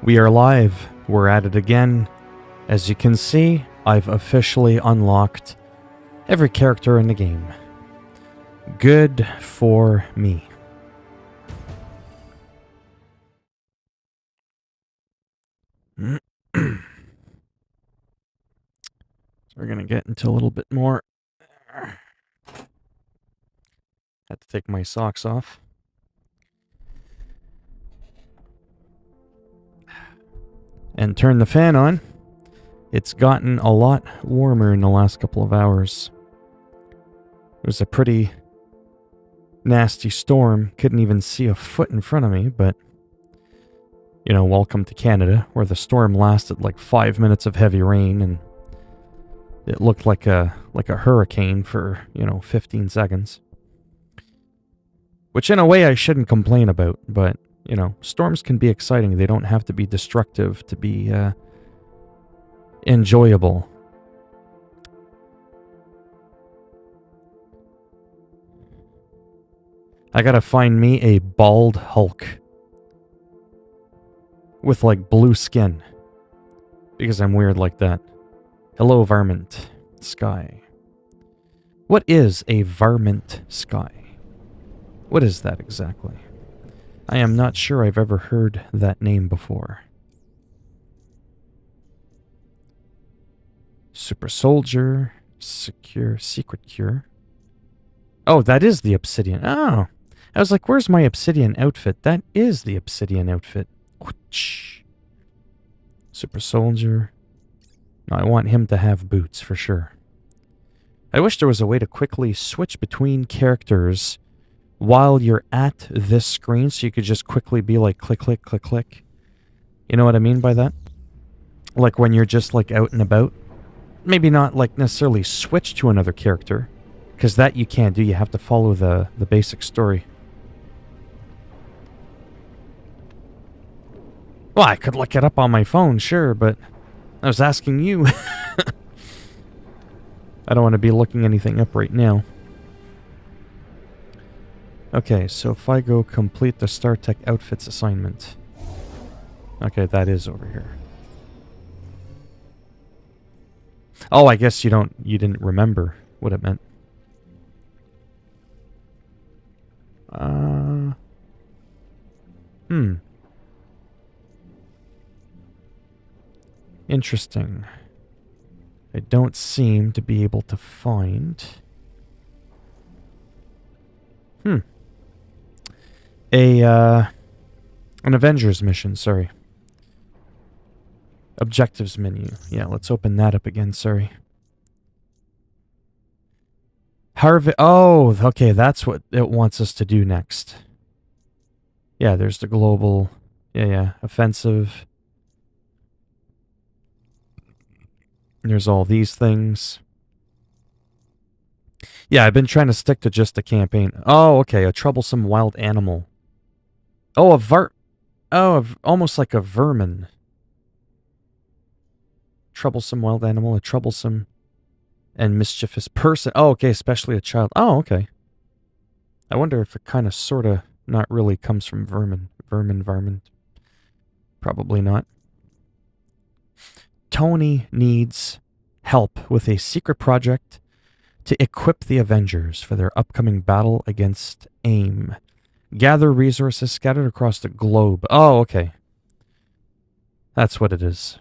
We are live. We're at it again. As you can see, I've officially unlocked every character in the game. Good for me. So we're going to get into a little bit more. Had to take my socks off. And turn the fan on. It's gotten a lot warmer in the last couple of hours. It was a pretty nasty storm. Couldn't even see a foot in front of me, but you know, welcome to Canada, where the storm lasted like 5 minutes of heavy rain, and it looked like a hurricane for, 15 seconds. Which in a way I shouldn't complain about, but, storms can be exciting. They don't have to be destructive to be enjoyable. I gotta find me a bald Hulk with like blue skin, because I'm weird like that. Hello, varmint sky. What is a varmint sky? What is that exactly? I am not sure I've ever heard that name before. Super soldier, secret cure. Oh, that is the obsidian. Oh, I was like, where's my obsidian outfit? That is the obsidian outfit. Super soldier. No, I want him to have boots for sure. I wish there was a way to quickly switch between characters while you're at this screen, so you could just quickly be like click, click, click, click. You know what I mean by that? Like when you're just like out and about. Maybe not like necessarily switch to another character, because that you can't do. You have to follow the basic story. Well, I could look it up on my phone, sure, but I was asking you. I don't want to be looking anything up right now. Okay, so if I go complete the StarTech Outfits assignment. Okay, that is over here. Oh, I guess you didn't remember what it meant. Interesting. I don't seem to be able to find... An Avengers mission, sorry. Objectives menu. Yeah, let's open that up again, sorry. Oh, okay, that's what it wants us to do next. Yeah, there's the global... Yeah, offensive. There's all these things. Yeah, I've been trying to stick to just a campaign. Oh, okay, a troublesome wild animal. Oh, almost like a vermin. Troublesome wild animal, a troublesome and mischievous person. Oh, okay, especially a child. Oh, okay. I wonder if it kind of, sort of, not really comes from vermin. Vermin. Probably not. Tony needs help with a secret project to equip the Avengers for their upcoming battle against AIM. Gather resources scattered across the globe. Oh, okay. That's what it is.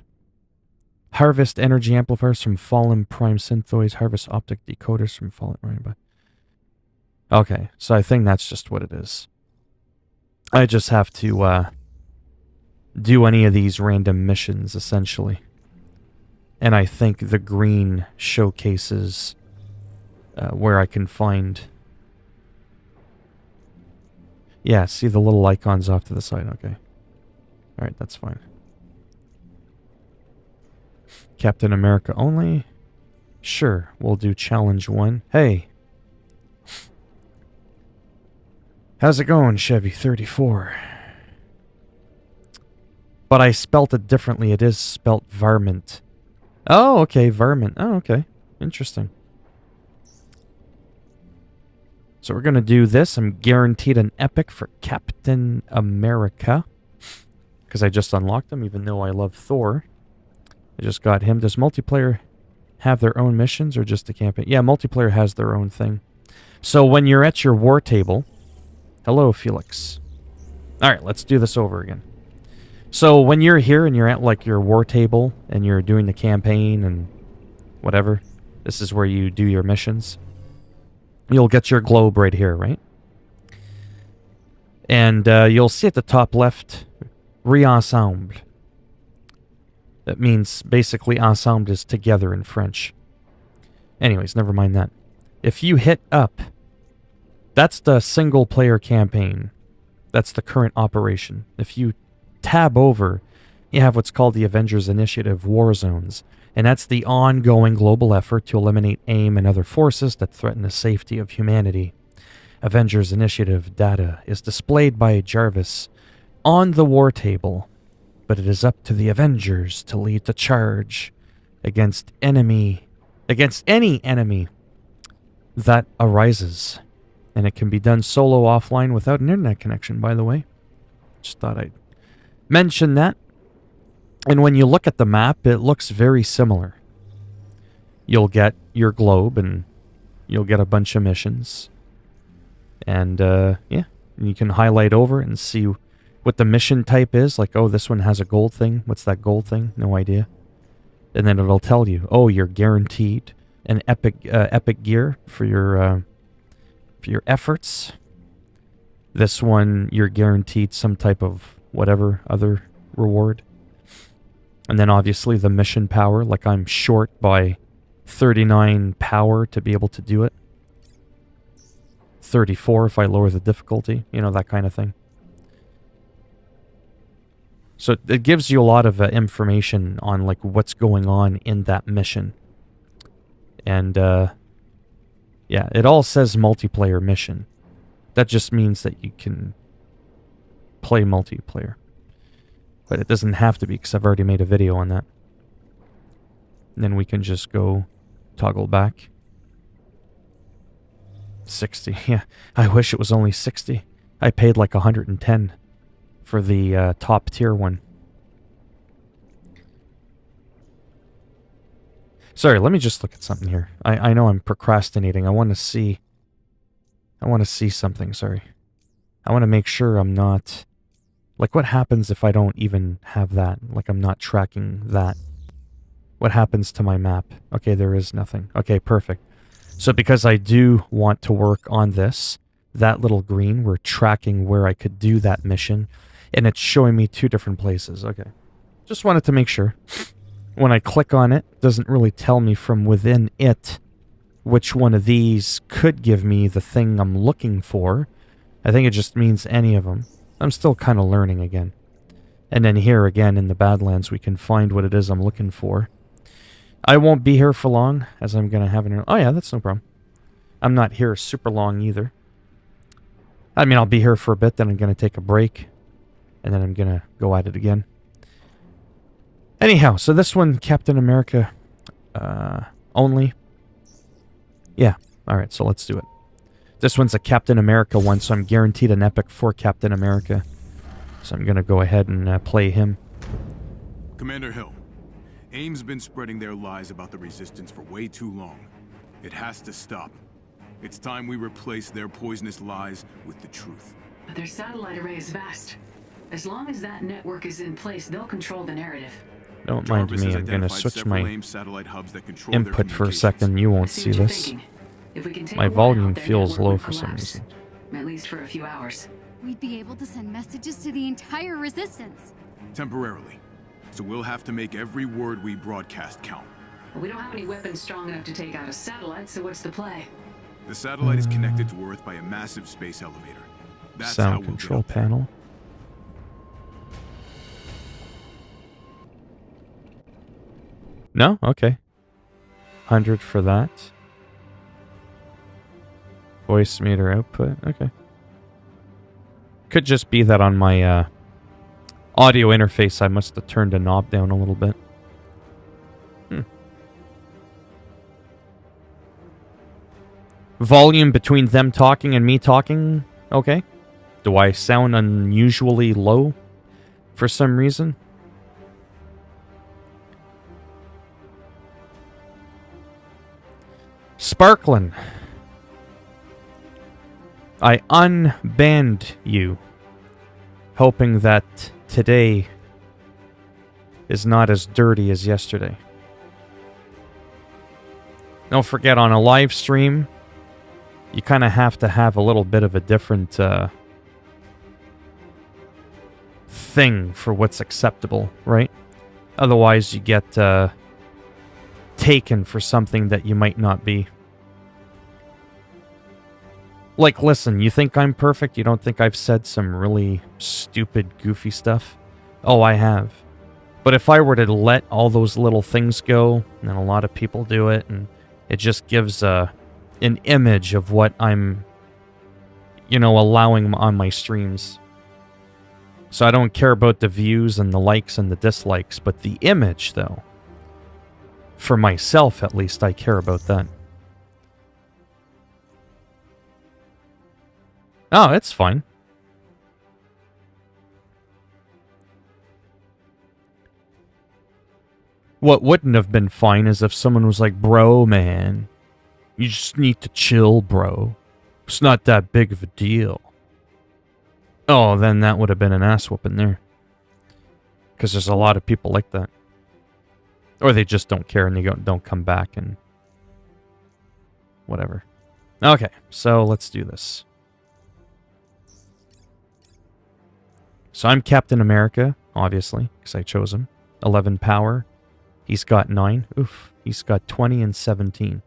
Harvest energy amplifiers from fallen prime synthoids. Harvest optic decoders from fallen... Okay, so I think that's just what it is. I just have to do any of these random missions, essentially. And I think the green showcases where I can find... Yeah, see the little icons off to the side. Okay. Alright, that's fine. Captain America only? Sure, we'll do challenge 1. Hey! How's it going, Chevy 34? But I spelt it differently. It is spelt varmint. Oh, okay, varmint. Oh, okay. Interesting. So we're going to do this. I'm guaranteed an epic for Captain America. because I just unlocked him, even though I love Thor. I just got him. Does multiplayer have their own missions or just a campaign? Yeah, multiplayer has their own thing. So when you're at your war table... Hello, Felix. Alright, let's do this over again. So when you're here and you're at like your war table and you're doing the campaign and whatever, this is where you do your missions. You'll get your globe right here, right? And you'll see at the top left, Re-ensemble. That means basically ensemble is together in French. Anyways, never mind that. If you hit up, that's the single player campaign. That's the current operation. If you tab over, you have what's called the Avengers Initiative War Zones. And that's the ongoing global effort to eliminate AIM and other forces that threaten the safety of humanity. Avengers Initiative data is displayed by Jarvis on the war table, but it is up to the Avengers to lead the charge against any enemy that arises. And it can be done solo offline without an internet connection, by the way. Just thought I'd mention that. And when you look at the map, it looks very similar. You'll get your globe and you'll get a bunch of missions. And, yeah, you can highlight over it and see what the mission type is. Like, oh, this one has a gold thing. What's that gold thing? No idea. And then it'll tell you, oh, you're guaranteed an epic gear for your efforts. This one, you're guaranteed some type of whatever other reward. And then obviously the mission power, like I'm short by 39 power to be able to do it. 34 if I lower the difficulty, you know, that kind of thing. So it gives you a lot of information on like what's going on in that mission. And yeah, it all says multiplayer mission. That just means that you can play multiplayer. But it doesn't have to be, because I've already made a video on that. And then we can just go toggle back. 60, yeah. I wish it was only 60. I paid like 110 for the top tier one. Sorry, let me just look at something here. I know I'm procrastinating. I want to see something, sorry. I want to make sure I'm not... Like, what happens if I don't even have that? Like, I'm not tracking that. What happens to my map? Okay, there is nothing. Okay, perfect. So because I do want to work on this, that little green, we're tracking where I could do that mission, and it's showing me 2 different places. Okay. Just wanted to make sure. When I click on it, it doesn't really tell me from within it which one of these could give me the thing I'm looking for. I think it just means any of them. I'm still kind of learning again. And then here again in the Badlands we can find what it is I'm looking for. I won't be here for long, as I'm going to have an... Oh yeah, that's no problem. I'm not here super long either. I mean, I'll be here for a bit, then I'm going to take a break. And then I'm going to go at it again. Anyhow, so this one, Captain America only. Yeah, alright, so let's do it. This one's a Captain America one, so I'm guaranteed an epic for Captain America. So I'm going to go ahead and play him. Commander Hill, AIM's been spreading their lies about the Resistance for way too long. It has to stop. It's time we replace their poisonous lies with the truth. But their satellite array is vast. As long as that network is in place, they'll control the narrative. Don't mind me, I'm going to switch my input for a second. You won't see this. My volume feels low for some reason. At least for a few hours. We'd be able to send messages to the entire Resistance. Temporarily. So we'll have to make every word we broadcast count. Well, we don't have any weapons strong enough to take out a satellite, so what's the play? The satellite is connected to Earth by a massive space elevator. That's sound control panel. No? Okay. 100 for that. Voice meter output. Okay. Could just be that on my audio interface I must have turned the knob down a little bit. Volume between them talking and me talking. Okay. Do I sound unusually low? for some reason. Sparklin'. I unbanned you, hoping that today is not as dirty as yesterday. Don't forget, on a live stream, you kind of have to have a little bit of a different thing for what's acceptable, right? Otherwise, you get taken for something that you might not be. Like, listen, you think I'm perfect? You don't think I've said some really stupid, goofy stuff? Oh, I have. But if I were to let all those little things go, and a lot of people do it, and it just gives an image of what I'm, allowing on my streams. So I don't care about the views and the likes and the dislikes, but the image, though, for myself at least, I care about that. Oh, it's fine. What wouldn't have been fine is if someone was like, bro, man, you just need to chill, bro. It's not that big of a deal. Oh, then that would have been an ass whooping there. Because there's a lot of people like that. Or they just don't care and they don't come back and whatever. Okay, so let's do this. So I'm Captain America, obviously, because I chose him. 11 power. He's got 9. Oof. He's got 20 and 17.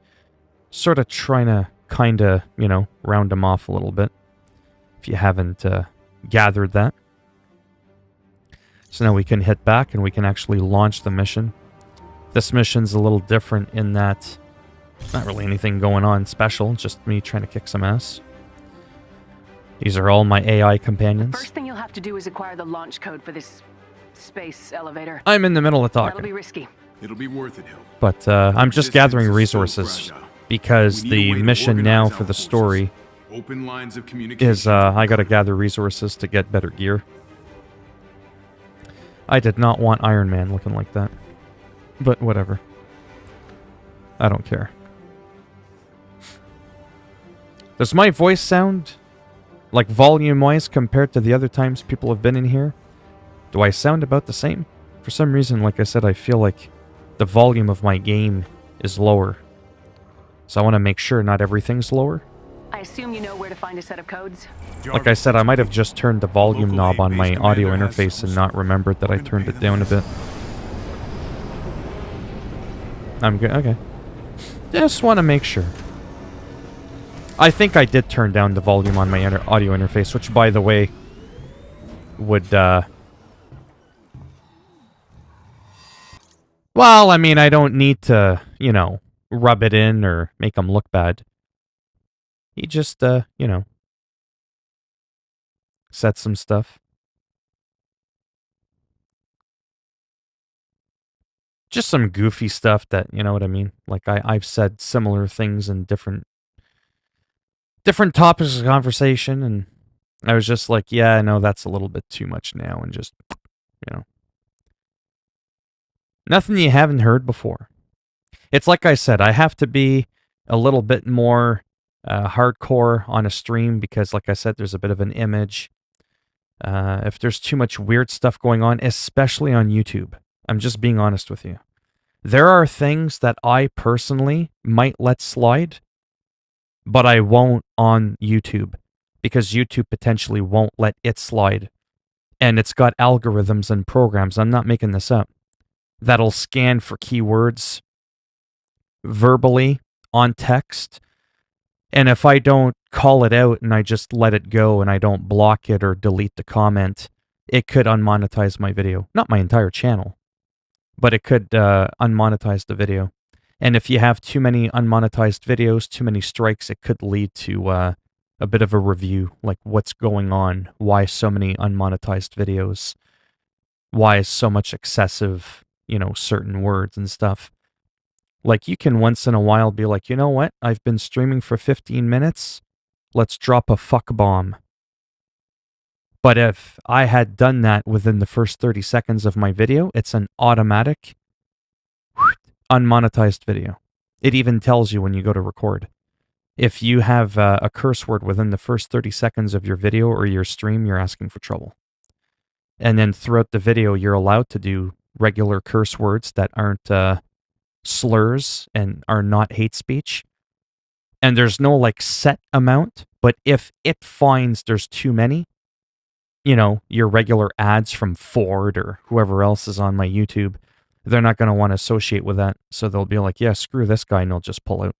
Sort of trying to kind of, round him off a little bit. If you haven't gathered that. So now we can hit back and we can actually launch the mission. This mission's a little different in that not really anything going on special, just me trying to kick some ass. These are all my AI companions. First thing you'll have to do is acquire the launch code for this space elevator. I'm in the middle of That'll talking. be risky. It'll be worth it, Hill. But I'm just gathering resources because the mission now for the story Open lines of communication. is I gotta gather resources to get better gear. I did not want Iron Man looking like that. But whatever. I don't care. Does my voice sound like volume-wise compared to the other times people have been in here? Do I sound about the same? For some reason, like I said, I feel like the volume of my game is lower. So I want to make sure not everything's lower. I assume you know where to find a set of codes? Like I said, I might have just turned the volume knob on my audio interface and not remembered that I turned it down a bit. I'm good. Okay. Just want to make sure. I think I did turn down the volume on my audio interface, which, by the way, would, well, I mean, I don't need to, rub it in or make them look bad. He just, set some stuff. Just some goofy stuff that, you know what I mean? Like, I've said similar things in different topics of conversation, and I was just like, yeah, I know that's a little bit too much now, and just, nothing you haven't heard before. It's like I said, I have to be a little bit more hardcore on a stream because, like I said, there's a bit of an image. If there's too much weird stuff going on, especially on YouTube, I'm just being honest with you. There are things that I personally might let slide, but I won't on YouTube because YouTube potentially won't let it slide. And it's got algorithms and programs, I'm not making this up, that'll scan for keywords verbally on text. And if I don't call it out and I just let it go and I don't block it or delete the comment, it could unmonetize my video. Not my entire channel, but it could unmonetize the video. And if you have too many unmonetized videos, too many strikes, it could lead to a bit of a review, like what's going on, why so many unmonetized videos, why is so much excessive, certain words and stuff. Like, you can once in a while be like, you know what, I've been streaming for 15 minutes, let's drop a fuck bomb. But if I had done that within the first 30 seconds of my video, it's an automatic unmonetized video. It even tells you when you go to record. If you have a curse word within the first 30 seconds of your video or your stream, you're asking for trouble. And then throughout the video, you're allowed to do regular curse words that aren't slurs and are not hate speech. And there's no like set amount, but if it finds there's too many, you know, your regular ads from Ford or whoever else is on my YouTube, they're not going to want to associate with that. So they'll be like, yeah, screw this guy, and they'll just pull out.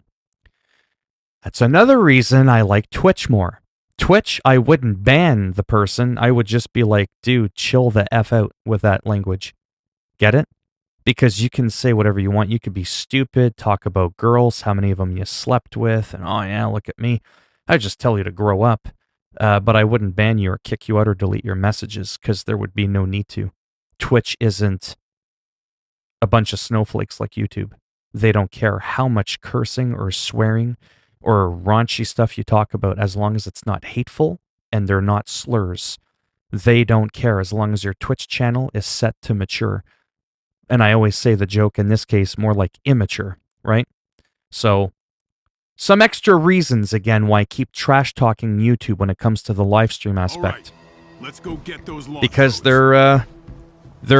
That's another reason I like Twitch more. Twitch, I wouldn't ban the person. I would just be like, dude, chill the F out with that language. Get it? Because you can say whatever you want. You could be stupid, talk about girls, how many of them you slept with, and oh yeah, look at me. I just tell you to grow up. But I wouldn't ban you or kick you out or delete your messages because there would be no need to. Twitch isn't a bunch of snowflakes like YouTube. They don't care how much cursing or swearing or raunchy stuff you talk about as long as it's not hateful and they're not slurs. They don't care as long as your Twitch channel is set to mature. And I always say the joke in this case more like immature, right? So some extra reasons, again, why I keep trash-talking YouTube when it comes to the live stream aspect. All right. Let's go get those because they're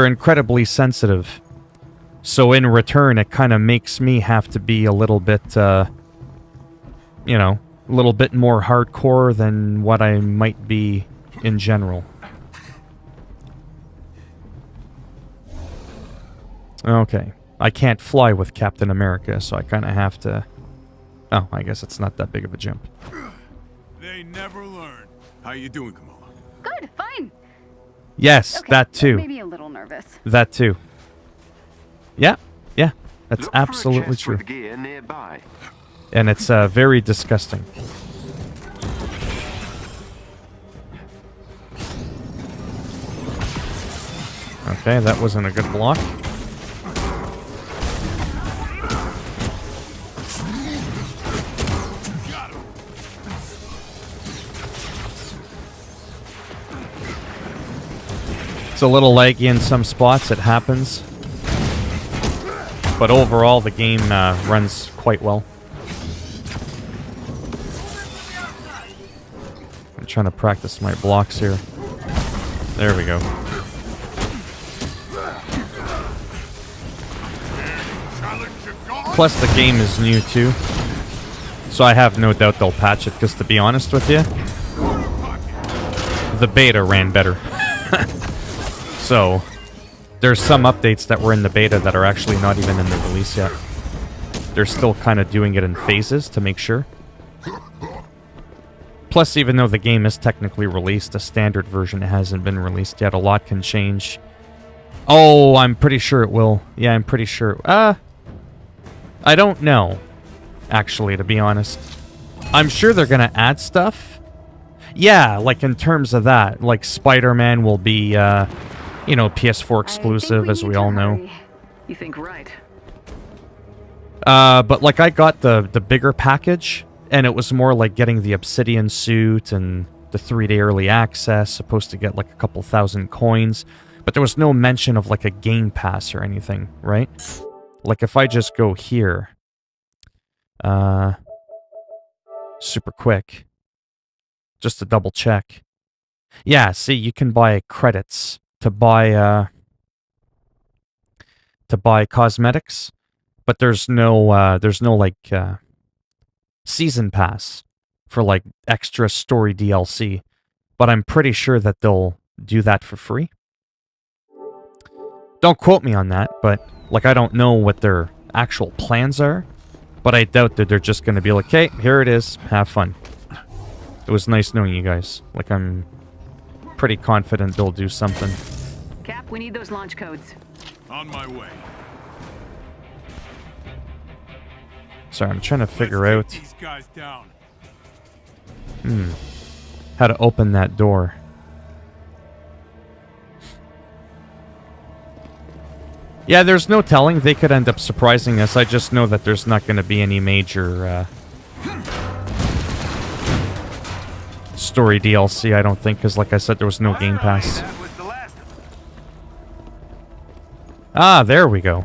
incredibly sensitive. So in return, it kind of makes me have to be a little bit, you know, a little bit more hardcore than what I might be in general. Okay. I can't fly with Captain America, so I kind of have to... Oh, I guess it's not that big of a jump. They never learn. How you doing, Kamala? Good, fine. Yes, Okay, that too. Maybe a little nervous. That too. Yeah, that's Look absolutely for a chest true. with gear nearby. And it's very disgusting. Okay, that wasn't a good block. It's a little laggy in some spots, it happens. But overall, the game runs quite well. I'm trying to practice my blocks here. There we go. Plus, the game is new too. So I have no doubt they'll patch it, because to be honest with you, the beta ran better. So, there's some updates that were in the beta that are actually not even in the release yet. They're still kind of doing it in phases to make sure. Plus, even though the game is technically released, the standard version hasn't been released yet. A lot can change. Oh, I'm pretty sure it will. Yeah, I'm pretty sure. I don't know, actually, to be honest. I'm sure they're going to add stuff. Yeah, like in terms of that. Like, Spider-Man will be... you know, PS4 exclusive, as we all know. You think right? But like I got the bigger package, and it was more like getting the Obsidian suit and the 3-day early access, supposed to get like a couple thousand coins, but there was no mention of like a game pass or anything, right? Like if I just go here, super quick, just to double check. Yeah, see, you can buy credits to buy cosmetics, but there's no like season pass for like extra story DLC. But I'm pretty sure that they'll do that for free. Don't quote me on that, but like I don't know what their actual plans are, but I doubt that they're just going to be like, "Hey, here it is. Have fun." It was nice knowing you guys. Like I'm pretty confident they'll do something. Cap, we need those launch codes. On my way. Sorry, I'm trying to figure out These guys down. how to open that door. Yeah, there's no telling. They could end up surprising us. I just know that there's not going to be any major story DLC, I don't think, because like I said, there was no Game Pass. Ah, there we go.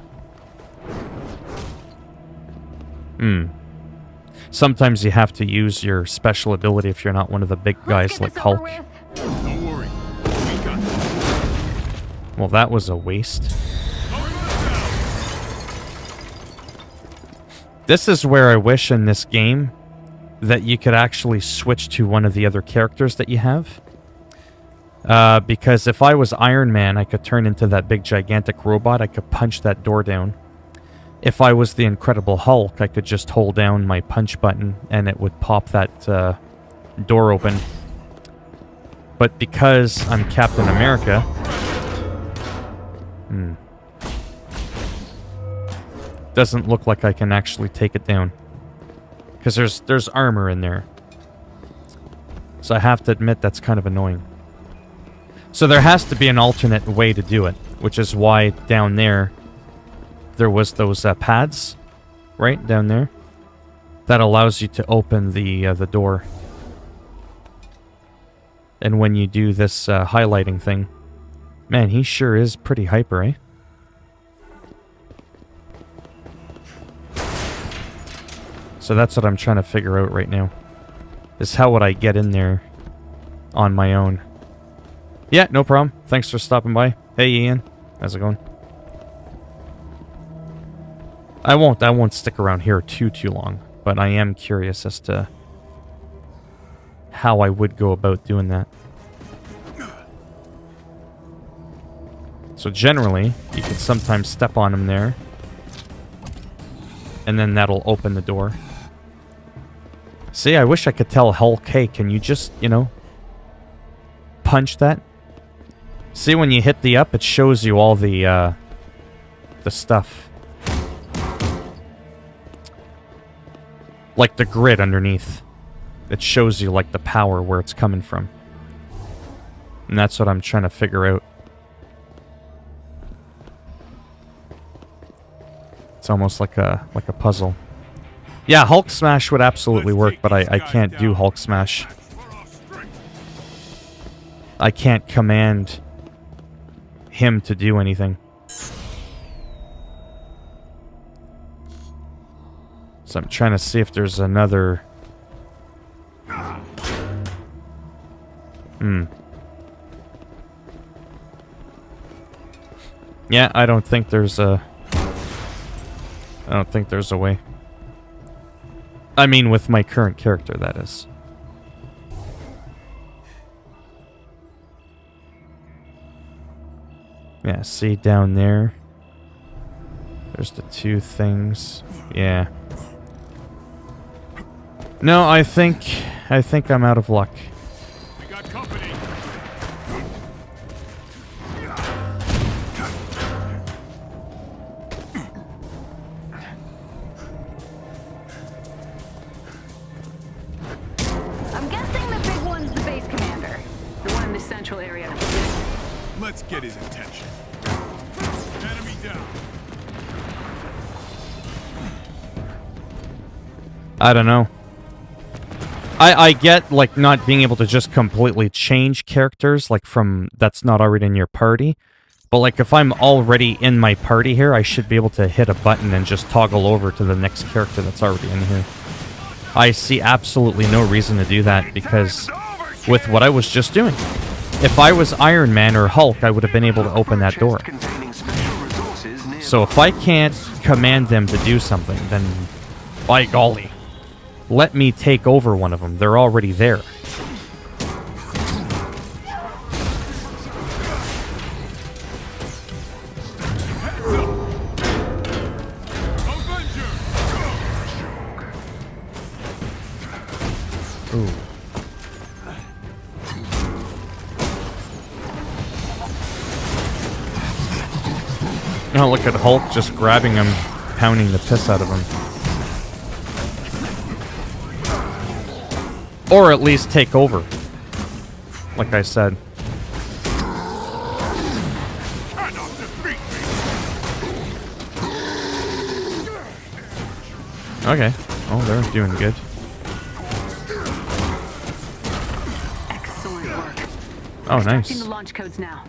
Sometimes you have to use your special ability if you're not one of the big guys like Hulk. Don't worry. We got this. Well, that was a waste. This is where I wish in this game that you could actually switch to one of the other characters that you have. Because if I was Iron Man, I could turn into that big gigantic robot. I could punch that door down. If I was the Incredible Hulk, I could just hold down my punch button and it would pop that door open. But because I'm Captain America... doesn't look like I can actually take it down. Because there's armor in there. So I have to admit that's kind of annoying. So there has to be an alternate way to do it. Which is why down there was those pads. Right? Down there. That allows you to open the door. And when you do this highlighting thing... Man, he sure is pretty hyper, eh? So that's what I'm trying to figure out right now. Is how would I get in there on my own? Yeah, no problem. Thanks for stopping by. Hey, Ian. How's it going? I won't stick around here too long, but I am curious as to how I would go about doing that. So generally, you can sometimes step on him there, and then that'll open the door. See, I wish I could tell Hulk, hey, can you just, you know, punch that? See, when you hit the up, it shows you all the stuff. Like the grid underneath. It shows you, like, the power, where it's coming from. And that's what I'm trying to figure out. It's almost like a puzzle. Yeah, Hulk Smash would absolutely work, but I can't do Hulk Smash. I can't command him to do anything. So I'm trying to see if there's another... Yeah, I don't think there's a way. I mean, with my current character, that is. Yeah, see down there? There's the two things. Yeah. No, I think I'm out of luck. We got company. I'm guessing the big one's the base commander. The one in the central area. Let's get his attention. Enemy down. I don't know. I get, like, not being able to just completely change characters, like, from that's not already in your party. But, like, if I'm already in my party here, I should be able to hit a button and just toggle over to the next character that's already in here. I see absolutely no reason to do that, because with what I was just doing. If I was Iron Man or Hulk, I would have been able to open that door. So if I can't command them to do something, then by golly, let me take over one of them. They're already there. Ooh. Oh, look at Hulk just grabbing him, pounding the piss out of him. Or at least take over. Like I said. Okay. Oh, they're doing good. Oh, Extracting nice. the launch codes now.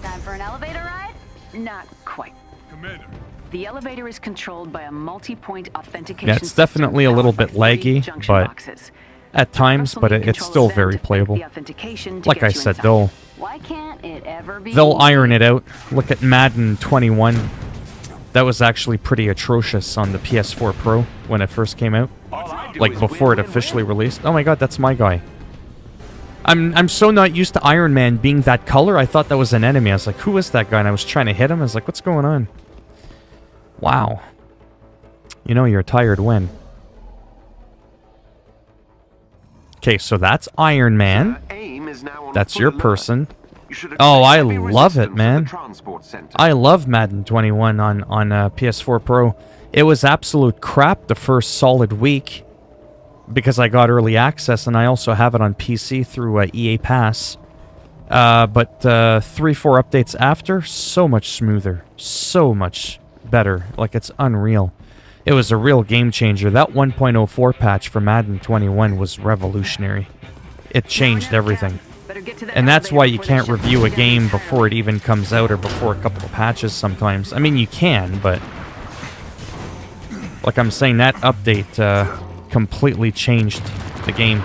Time for an elevator ride? Not quite. Commander. The elevator is controlled by a multi-point authentication. Yeah, it's definitely a little bit laggy, but at times, but it's still very playable. Like I said, they'll Why can't it ever be? iron it out. Look at Madden 21. That was actually pretty atrocious on the PS4 Pro when it first came out. Like before it officially released. Oh my god, that's my guy. I'm so not used to Iron Man being that color. I thought that was an enemy. I was like, who is that guy? And I was trying to hit him. I was like, what's going on? Wow. You know you're tired when. Okay, so that's Iron Man. That's your person. Oh, I love it, man. I love Madden 21 on PS4 Pro. It was absolute crap the first solid week because I got early access, and I also have it on PC through EA Pass. But 3-4 updates after, so much smoother, so much better. Like, it's unreal. It was a real game changer. That 1.04 patch for Madden 21 was revolutionary. It changed everything. And that's why you can't review a game before it even comes out or before a couple of patches sometimes. I mean, you can, but like I'm saying, that update completely changed the game.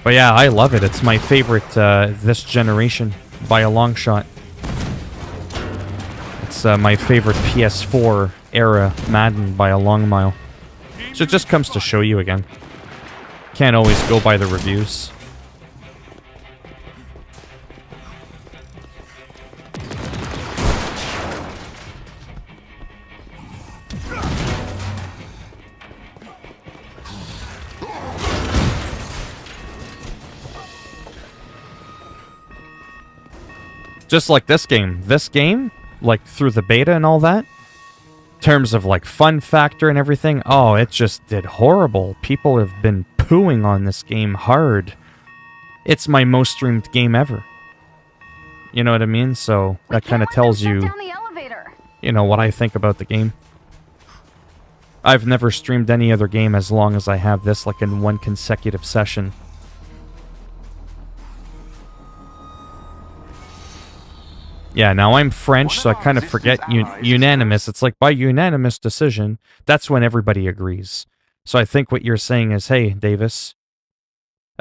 But yeah, I love it. It's my favorite this generation by a long shot. It's my favorite PS4 era Madden by a long mile. So it just comes to show you again. Can't always go by the reviews. Just like this game. This game, like through the beta and all that, in terms of like fun factor and everything, oh, it just did horrible. People have been pooing on this game hard. It's my most streamed game ever. You know what I mean? So that kind of tells you, you know, what I think about the game. I've never streamed any other game as long as I have this, like in one consecutive session. Yeah, now I'm French, so I kind of forget unanimous. It's like by unanimous decision, that's when everybody agrees. So I think what you're saying is, hey, Davis,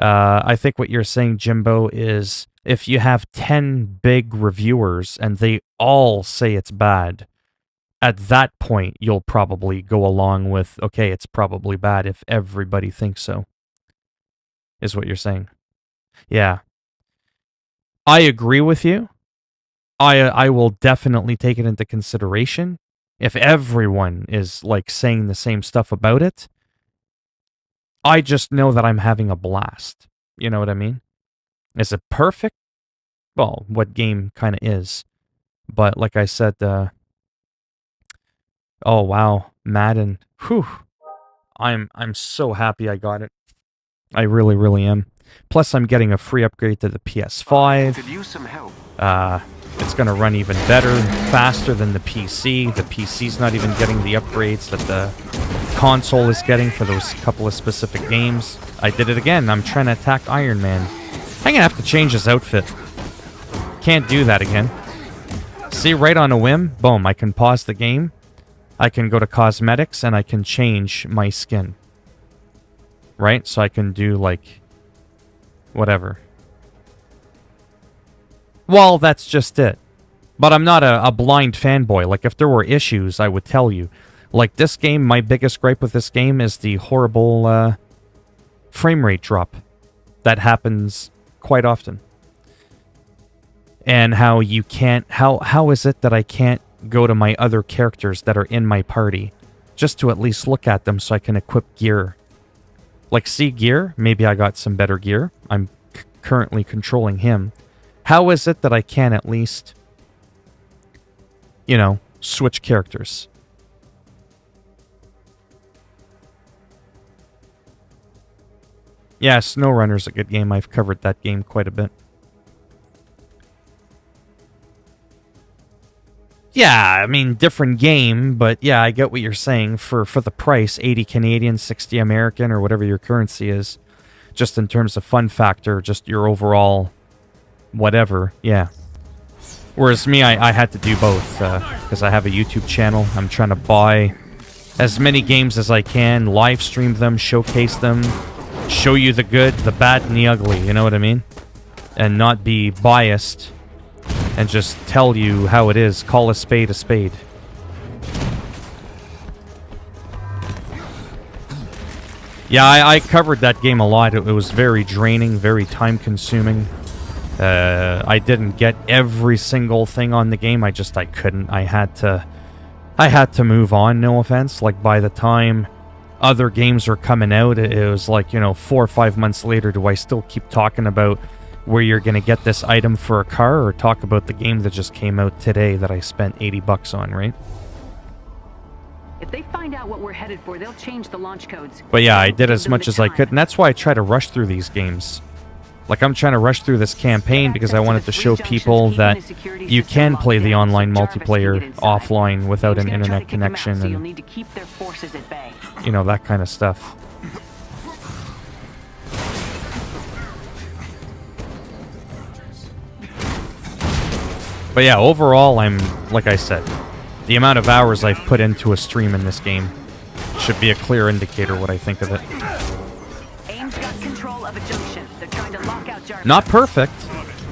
I think what you're saying, Jimbo, is if you have 10 big reviewers and they all say it's bad, at that point, you'll probably go along with, okay, it's probably bad if everybody thinks so, is what you're saying. Yeah. I agree with you. I will definitely take it into consideration. If everyone is like saying the same stuff about it, I just know that I'm having a blast. You know what I mean? Is it perfect? Well, what game kind of is. But like I said, oh wow, Madden. Whew. I'm so happy I got it. I really, really am. Plus, I'm getting a free upgrade to the PS5. Could use some help. It's going to run even better and faster than the PC. The PC's not even getting the upgrades that the console is getting for those couple of specific games. I did it again. I'm trying to attack Iron Man. I'm going to have to change his outfit. Can't do that again. See, right on a whim, boom, I can pause the game. I can go to cosmetics and I can change my skin. Right? So I can do like whatever. Well, that's just it. But I'm not a blind fanboy. Like, if there were issues, I would tell you. Like, this game, my biggest gripe with this game is the horrible frame rate drop that happens quite often. And how you can't... How is it that I can't go to my other characters that are in my party just to at least look at them so I can equip gear? Like, see gear? Maybe I got some better gear. I'm currently controlling him. How is it that I can at least, you know, switch characters? Yeah, SnowRunner's a good game. I've covered that game quite a bit. Yeah, I mean, different game, but yeah, I get what you're saying. For the price, 80 Canadian, 60 American, or whatever your currency is, just in terms of fun factor, just your overall whatever, yeah. Whereas me, I had to do both, because I have a YouTube channel. I'm trying to buy as many games as I can, live stream them, showcase them, show you the good, the bad, and the ugly, you know what I mean? And not be biased, and just tell you how it is. Call a spade a spade. Yeah, I covered that game a lot. It was very draining, very time-consuming. I didn't get every single thing on the game. I couldn't. I had to move on, no offense. Like, by the time other games were coming out, it was like, 4 or 5 months later, do I still keep talking about where you're going to get this item for a car, or talk about the game that just came out today that I spent $80 on, right? If they find out what we're headed for, they'll change the launch codes. But yeah, I did as much as I could, and that's why I try to rush through these games. Like, I'm trying to rush through this campaign because I wanted to show people that you can play the online multiplayer offline without an internet connection and, that kind of stuff. But yeah, overall, like I said, the amount of hours I've put into a stream in this game should be a clear indicator what I think of it. Aim's got control of a junction. They're trying to lock out Jarvis. Not perfect.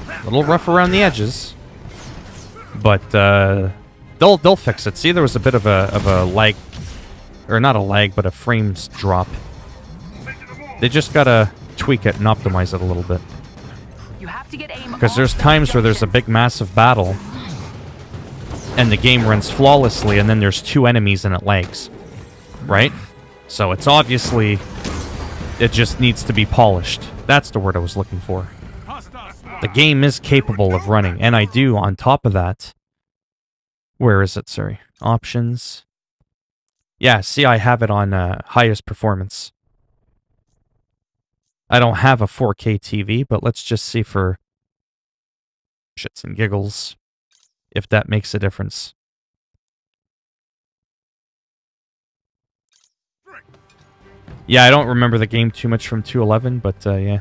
A little rough around the edges. But they'll fix it. See, there was a bit of a lag, or not a lag, but a frames drop. They just gotta tweak it and optimize it a little bit. Because there's times where there's a big massive battle and the game runs flawlessly, and then there's 2 enemies and it lags. Right? So it's obviously, it just needs to be polished. That's the word I was looking for. The game is capable of running, and I do, on top of that. Where is it? Sorry. Options. Yeah, see, I have it on highest performance. I don't have a 4K TV, but let's just see for shits and giggles if that makes a difference. Yeah, I don't remember the game too much from 2.11, but yeah.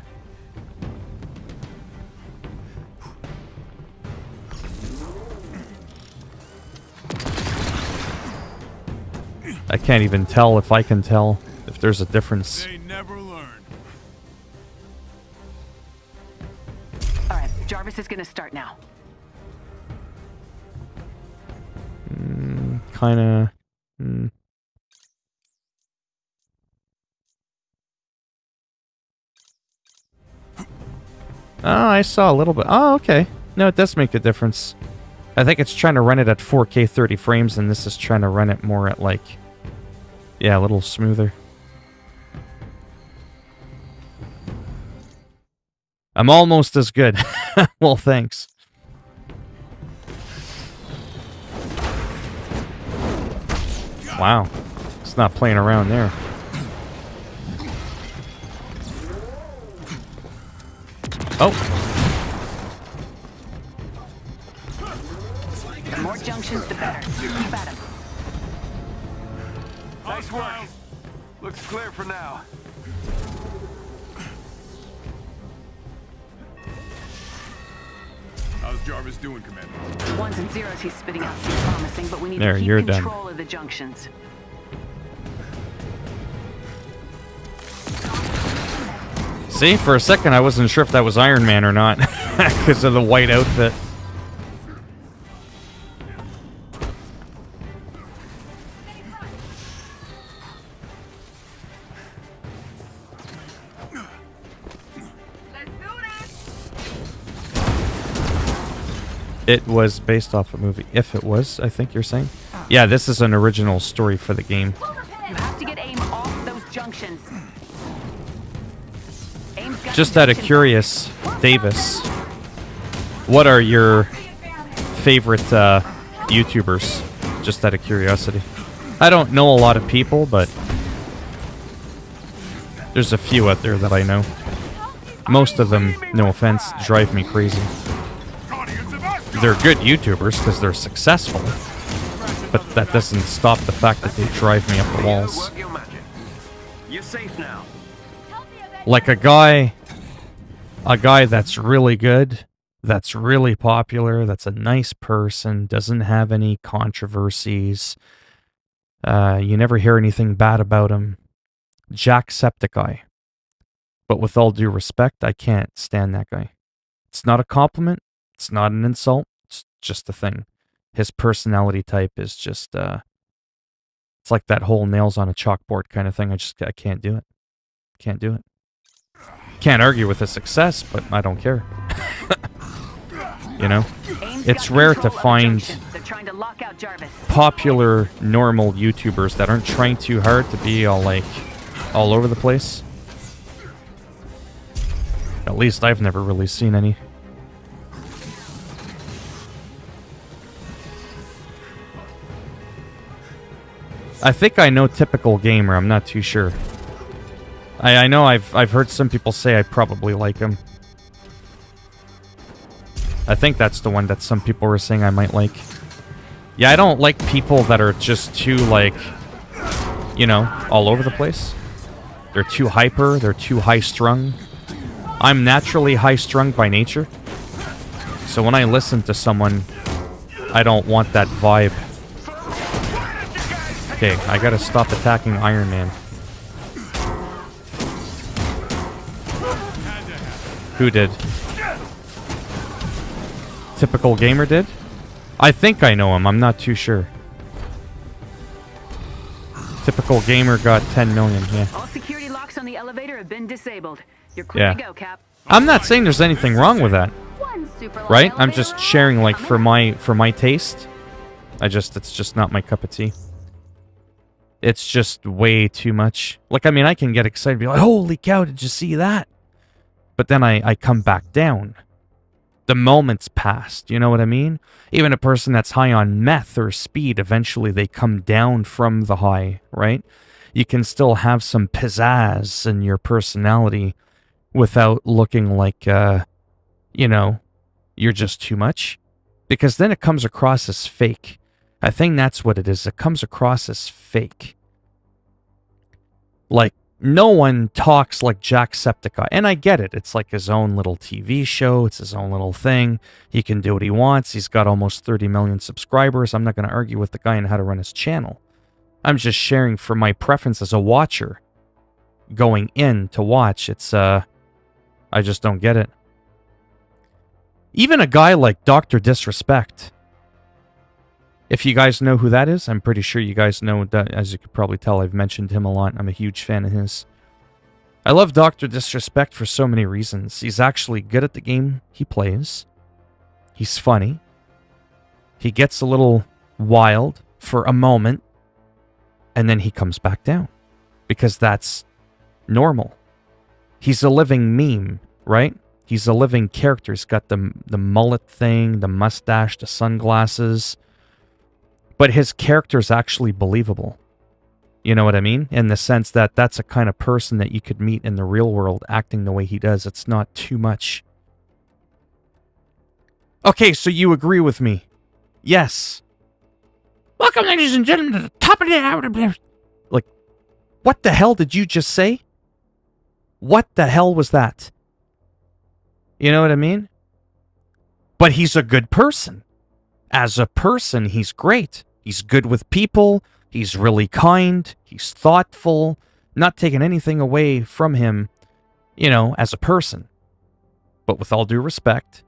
I can't even tell if I can tell if there's a difference. They never learn. Alright, Jarvis is gonna start now. Kinda... Oh, I saw a little bit. Oh, okay. No, it does make a difference. I think it's trying to run it at 4K 30 frames, and this is trying to run it more at, like... Yeah, a little smoother. I'm almost as good. Well, thanks. Wow. It's not playing around there. Oh. The more junctions, the better. Keep at him. Nice work. Looks clear for now. How's Jarvis doing, Commander? Ones and zeros he's spitting out seem promising, but we need There, to keep you're control done. of the junctions. See, for a second I wasn't sure if that was Iron Man or not, because of the white outfit. It was based off a movie. If it was, I think you're saying? Yeah, this is an original story for the game. You have to get aim off those junctions. Aim's got Just out of junctions. curious, Davis, what are your favorite YouTubers? Just out of curiosity. I don't know a lot of people, but there's a few out there that I know. Most of them, no offense, drive me crazy. They're good YouTubers because they're successful. But that doesn't stop the fact that they drive me up the walls. Work your magic. You're safe now. Like a guy that's really good, that's really popular, that's a nice person, doesn't have any controversies. You never hear anything bad about him. Jacksepticeye. But with all due respect, I can't stand that guy. It's not a compliment. It's not an insult. It's just a thing. His personality type is just, it's like that whole nails on a chalkboard kind of thing. I can't do it. Can't do it. Can't argue with his success, but I don't care. You know? It's rare to find popular, normal YouTubers that aren't trying too hard to be all over the place. At least I've never really seen any. I think I know Typical Gamer, I'm not too sure. I know I've heard some people say I probably like him. I think that's the one that some people were saying I might like. Yeah, I don't like people that are just too, like, you know, all over the place. They're too hyper, they're too high-strung. I'm naturally high-strung by nature. So when I listen to someone, I don't want that vibe. Okay, I gotta stop attacking Iron Man. Who did? Typical Gamer did? I think I know him, I'm not too sure. Typical Gamer got 10 million, yeah. All security locks on the elevator have been disabled. You're clear to go, Cap. I'm not saying there's anything wrong with that. Right? I'm just sharing, like, for my taste. It's just not my cup of tea. It's just way too much. Like, I mean, I can get excited and be like, holy cow, did you see that? But then I come back down. The moment's passed, you know what I mean? Even a person that's high on meth or speed, eventually they come down from the high, right? You can still have some pizzazz in your personality without looking like, you know, you're just too much. Because then it comes across as fake. I think that's what it is. It comes across as fake. Like, no one talks like Jacksepticeye. And I get it. It's like his own little TV show. It's his own little thing. He can do what he wants. He's got almost 30 million subscribers. I'm not going to argue with the guy on how to run his channel. I'm just sharing for my preference as a watcher. Going in to watch, it's, I just don't get it. Even a guy like Dr. Disrespect. If you guys know who that is, I'm pretty sure you guys know that. As you could probably tell, I've mentioned him a lot. I'm a huge fan of his. I love Dr. Disrespect for so many reasons. He's actually good at the game he plays. He's funny. He gets a little wild for a moment, and then he comes back down. Because that's normal. He's a living meme, right? He's a living character. He's got the mullet thing, the mustache, the sunglasses. But his character's actually believable. You know what I mean? In the sense that that's a kind of person that you could meet in the real world acting the way he does. It's not too much. Okay, so you agree with me? Yes. Welcome, ladies and gentlemen, to the top of the hour. Like, what the hell did you just say? What the hell was that? You know what I mean? But he's a good person. As a person, he's great. He's good with people. He's really kind. He's thoughtful. Not taking anything away from him, you know, as a person. But with all due respect,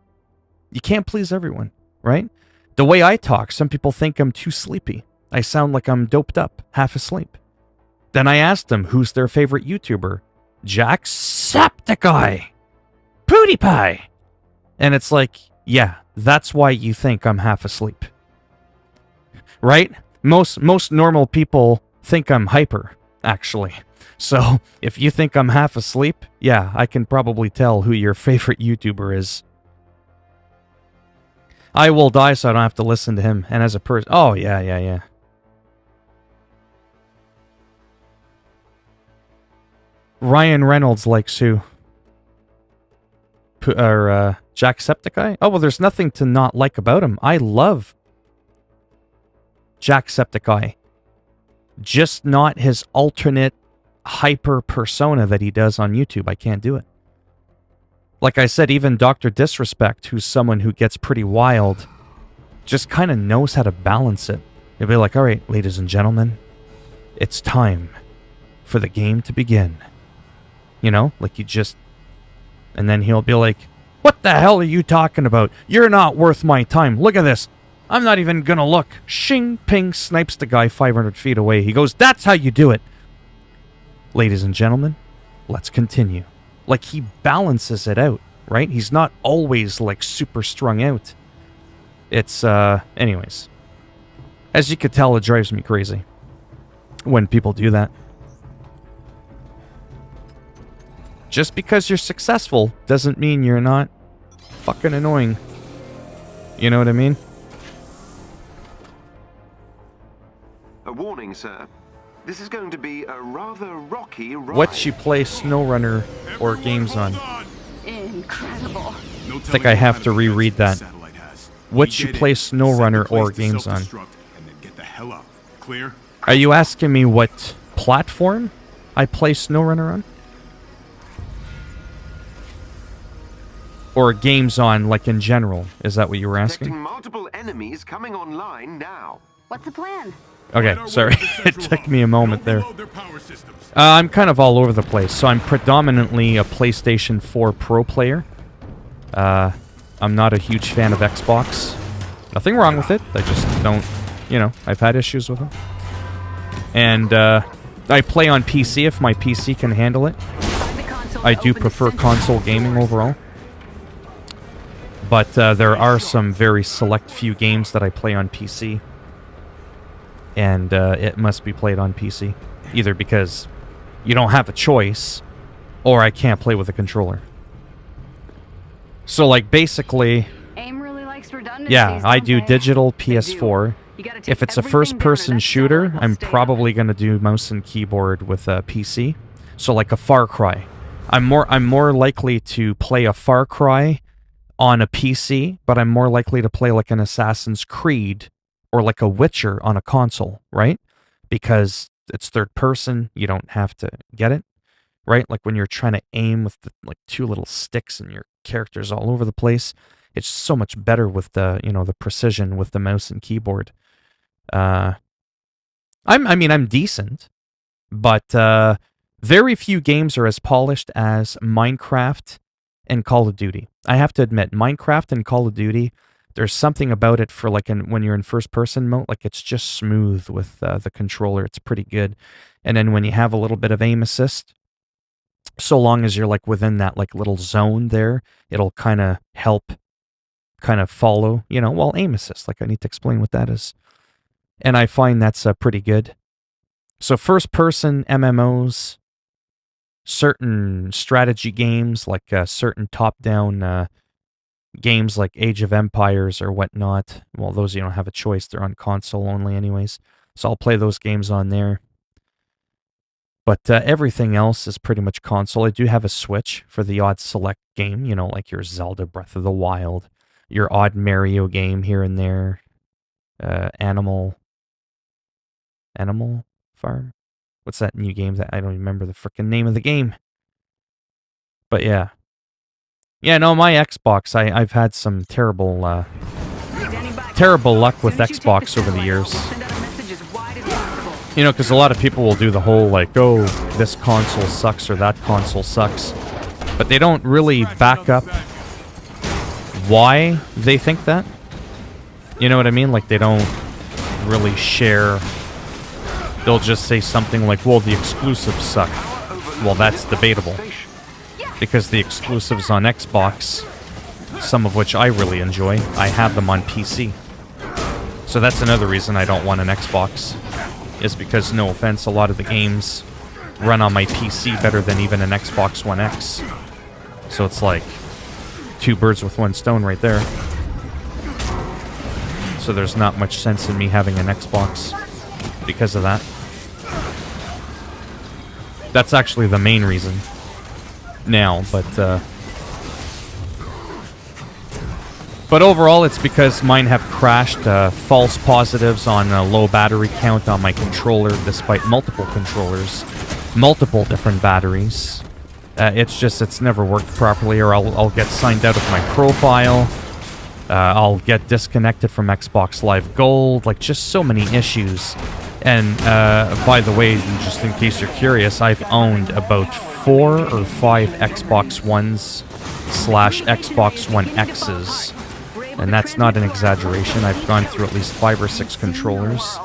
you can't please everyone, right? The way I talk, some people think I'm too sleepy. I sound like I'm doped up, half asleep. Then I asked them who's their favorite YouTuber. Jacksepticeye. PewDiePie. And it's like, yeah, that's why you think I'm half asleep. Right? Most normal people think I'm hyper, actually. So, if you think I'm half asleep, yeah, I can probably tell who your favorite YouTuber is. I will die so I don't have to listen to him. And as a person... Oh, yeah. Ryan Reynolds likes who? Jacksepticeye? Oh, well, there's nothing to not like about him. I love Jacksepticeye. Just not his alternate hyper persona that he does on YouTube. I can't do it. Like I said, even Dr. Disrespect, who's someone who gets pretty wild, just kind of knows how to balance it. He'll be like, all right, ladies and gentlemen, it's time for the game to begin. You know, like you just... And then he'll be like, what the hell are you talking about? You're not worth my time. Look at this. I'm not even gonna look. Shing, ping, snipes the guy 500 feet away. He goes, that's how you do it. Ladies and gentlemen, let's continue. Like, he balances it out, right? He's not always, like, super strung out. It's, anyways. As you could tell, it drives me crazy when people do that. Just because you're successful doesn't mean you're not fucking annoying. You know what I mean? A warning, sir. This is going to be a rather rocky ride. What you play SnowRunner or games on? Incredible. I think I have to reread that. What you play SnowRunner or games on? Clear? Are you asking me what platform I play SnowRunner on? Or games on, like, in general? Is that what you were asking? Detecting multiple enemies coming online now. What's the plan? Okay, sorry. It took me a moment there. I'm kind of all over the place. So I'm predominantly a PlayStation 4 Pro player. I'm not a huge fan of Xbox. Nothing wrong with it. I just don't, you know, I've had issues with them. And I play on PC if my PC can handle it. I do prefer console gaming overall. But there are some very select few games that I play on PC. And it must be played on PC. Either because you don't have a choice, or I can't play with a controller. So, like, basically... AIM really likes redundancies, yeah, I don't do they? digital PS4. If it's a first-person shooter, I'm probably going to do mouse and keyboard with a PC. So, like a Far Cry. I'm more likely to play a Far Cry on a PC, but I'm more likely to play like an Assassin's Creed or like a Witcher on a console, right? Because it's third person, you don't have to get it, right? Like when you're trying to aim with the, like, two little sticks and your character's all over the place, it's so much better with the, you know, the precision with the mouse and keyboard. I'm decent, but very few games are as polished as Minecraft and Call of Duty. I have to admit, Minecraft and Call of Duty, there's something about it for, like, when you're in first-person mode, like, it's just smooth with the controller. It's pretty good. And then when you have a little bit of aim assist, so long as you're, like, within that, like, little zone there, it'll kind of help kind of follow, you know, well, aim assist. Like, I need to explain what that is. And I find that's pretty good. So first-person MMOs, certain strategy games, like certain top-down games like Age of Empires or whatnot. Well, those you don't have a choice. They're on console only anyways. So I'll play those games on there. But everything else is pretty much console. I do have a Switch for the odd select game, you know, like your Zelda Breath of the Wild, your odd Mario game here and there, Animal Farm? What's that new game that I don't remember the frickin' name of the game? But yeah. Yeah, no, my Xbox, I've had some terrible luck with Xbox over the years. You know, because a lot of people will do the whole, like, oh, this console sucks or that console sucks. But they don't really back up why they think that. You know what I mean? Like, they don't really share. They'll just say something like, well, the exclusives suck. Well, that's debatable. Because the exclusives on Xbox, some of which I really enjoy, I have them on PC. So that's another reason I don't want an Xbox. Is because, no offense, a lot of the games run on my PC better than even an Xbox One X. So it's like two birds with one stone right there. So there's not much sense in me having an Xbox because of that. That's actually the main reason But overall, it's because mine have crashed, false positives on a low battery count on my controller, despite multiple controllers, multiple different batteries. It's never worked properly, or I'll get signed out of my profile. I'll get disconnected from Xbox Live Gold, like just so many issues. And by the way, just in case you're curious, I've owned about 4 or 5 Xbox Ones / Xbox One X's. And that's not an exaggeration. I've gone through at least 5 or 6 controllers.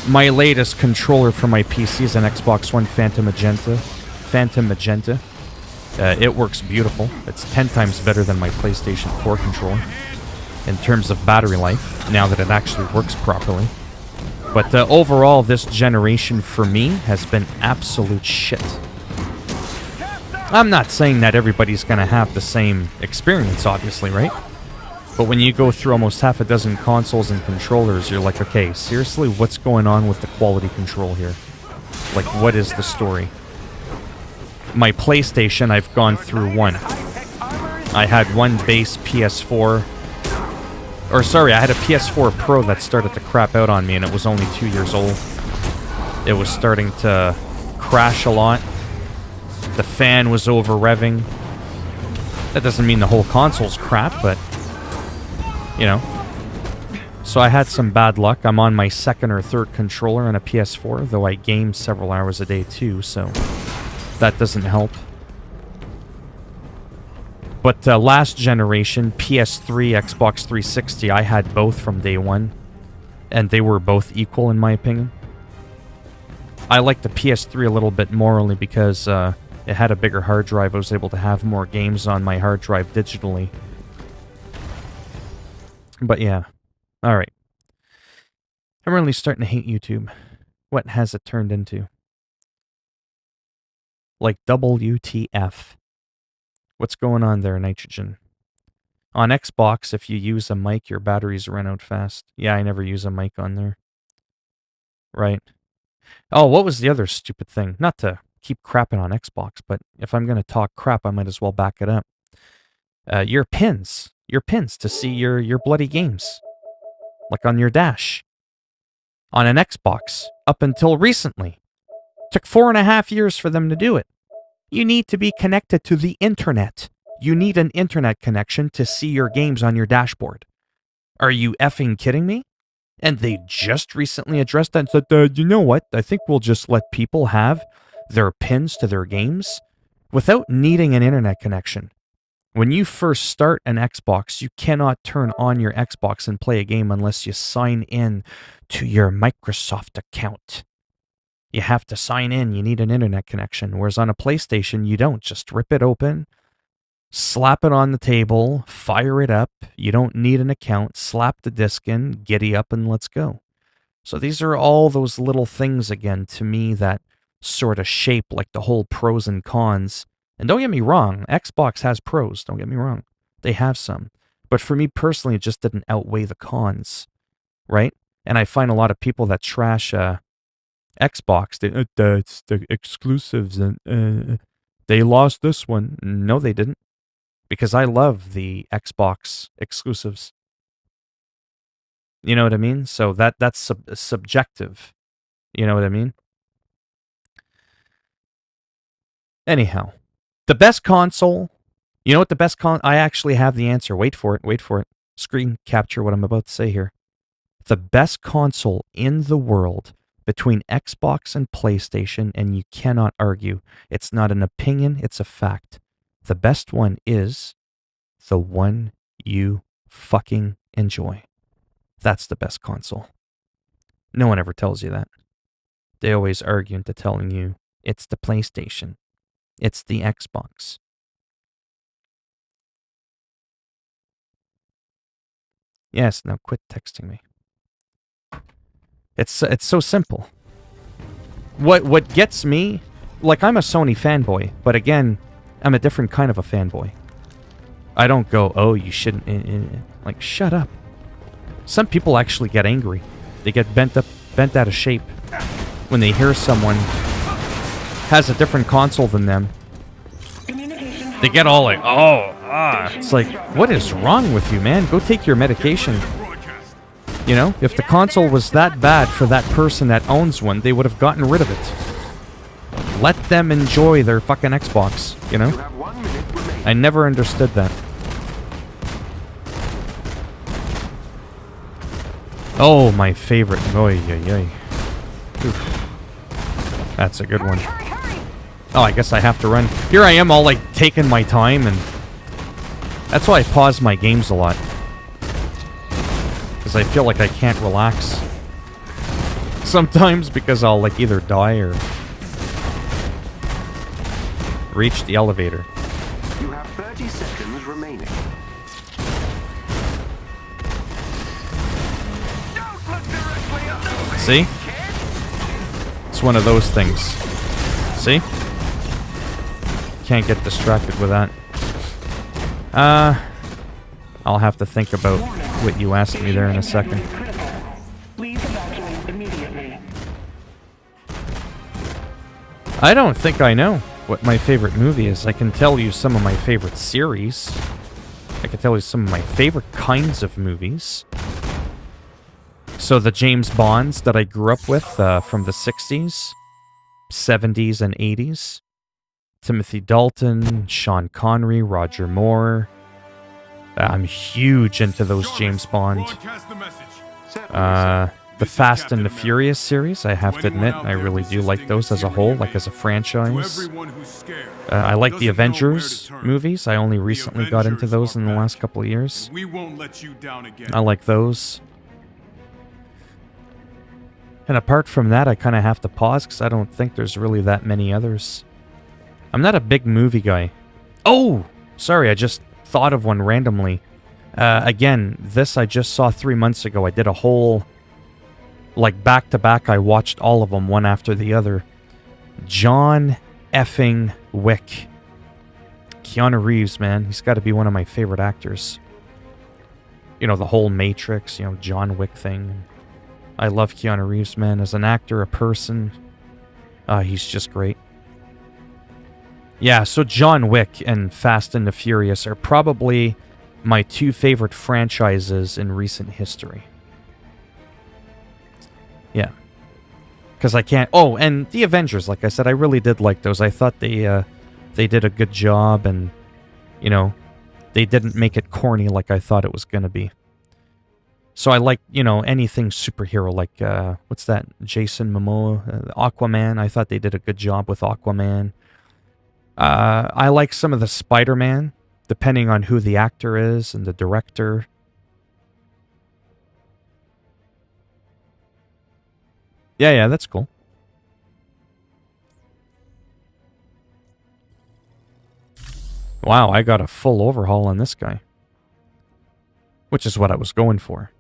My latest controller for my PC is an Xbox One Phantom Magenta. It works beautiful. It's 10 times better than my PlayStation 4 controller in terms of battery life, now that it actually works properly. But overall, this generation for me has been absolute shit. I'm not saying that everybody's going to have the same experience, obviously, right? But when you go through almost half a dozen consoles and controllers, you're like, okay, seriously, what's going on with the quality control here? Like, what is the story? My PlayStation, I've gone through one. I had one base PS4... Or, sorry, I had a PS4 Pro that started to crap out on me, and it was only 2 years old. It was starting to crash a lot. The fan was over-revving. That doesn't mean the whole console's crap, but... You know. So I had some bad luck. I'm on my 2nd or 3rd controller on a PS4, though I game several hours a day too, so that doesn't help. But last generation, PS3, Xbox 360, I had both from day one, and they were both equal in my opinion. I like the PS3 a little bit more only because it had a bigger hard drive. I was able to have more games on my hard drive digitally. But yeah. Alright. I'm really starting to hate YouTube. What has it turned into? Like WTF. What's going on there, Nitrogen? On Xbox, if you use a mic, your batteries run out fast. Yeah, I never use a mic on there. Right. Oh, what was the other stupid thing? Not to keep crapping on Xbox, but if I'm going to talk crap, I might as well back it up. Your pins. Your pins to see your bloody games. Like on your dash. On an Xbox. Up until recently. Took 4.5 years for them to do it. You need to be connected to the internet. You need an internet connection to see your games on your dashboard. Are you effing kidding me? And they just recently addressed that and said, you know what? I think we'll just let people have their pins to their games without needing an internet connection. When you first start an Xbox, you cannot turn on your Xbox and play a game unless you sign in to your Microsoft account. You have to sign in. You need an internet connection. Whereas on a PlayStation, you don't. Just rip it open, slap it on the table, fire it up. You don't need an account. Slap the disc in, giddy up, and let's go. So these are all those little things, again, to me that sort of shape like the whole pros and cons. And don't get me wrong, Xbox has pros. Don't get me wrong. They have some. But for me personally, it just didn't outweigh the cons, right? And I find a lot of people that trash Xbox, it's the exclusives, and they lost this one. No, they didn't. Because I love the Xbox exclusives. You know what I mean? So that's subjective. You know what I mean? Anyhow, the best console. You know what the best I actually have the answer. Wait for it. Screen capture what I'm about to say here. The best console in the world between Xbox and PlayStation, and you cannot argue. It's not an opinion, it's a fact. The best one is the one you fucking enjoy. That's the best console. No one ever tells you that. They always argue into telling you it's the PlayStation. It's the Xbox. Yes, now quit texting me. It's so simple. What gets me, like I'm a Sony fanboy, but again, I'm a different kind of a fanboy. I don't go, oh, you shouldn't, like shut up. Some people actually get angry. They get bent out of shape when they hear someone has a different console than them. They get all like, oh, It's like, what is wrong with you, man? Go take your medication. You know, if the console was that bad for that person that owns one, they would have gotten rid of it. Let them enjoy their fucking Xbox, you know? I never understood that. Oh, my favorite. Oy, oy, oy. Oof. That's a good one. Oh, I guess I have to run. Here I am all, like, taking my time, and that's why I pause my games a lot. Because I feel like I can't relax. Sometimes because I'll, like, either die or reach the elevator. You have 30 seconds remaining. See? It's one of those things. See? Can't get distracted with that. I'll have to think about what you asked me there in a second. I don't think I know what my favorite movie is. I can tell you some of my favorite series. I can tell you some of my favorite kinds of movies. So the James Bonds that I grew up with from the 60s, 70s, and 80s. Timothy Dalton, Sean Connery, Roger Moore. I'm huge into those James Bond. The Fast and the Furious series, I have to admit, I really do like those as a whole, like as a franchise. I like the Avengers movies. I only recently got into those in the last couple of years. I like those. And apart from that, I kind of have to pause because I don't think there's really that many others. I'm not a big movie guy. Oh! Sorry, I just thought of one randomly. Again, this I just saw 3 months ago. I did a whole, like, back-to-back. I watched all of them, one after the other. John effing Wick. Keanu Reeves, man. He's got to be one of my favorite actors. You know, the whole Matrix, you know, John Wick thing. I love Keanu Reeves, man. As an actor, a person, he's just great. Yeah, so John Wick and Fast and the Furious are probably my two favorite franchises in recent history. Yeah. Because I can't... Oh, and the Avengers, like I said, I really did like those. I thought they did a good job, and, you know, they didn't make it corny like I thought it was going to be. So I like, you know, anything superhero, like, what's that, Jason Momoa, Aquaman. I thought they did a good job with Aquaman. I like some of the Spider-Man, depending on who the actor is and the director. Yeah, that's cool. Wow, I got a full overhaul on this guy. Which is what I was going for.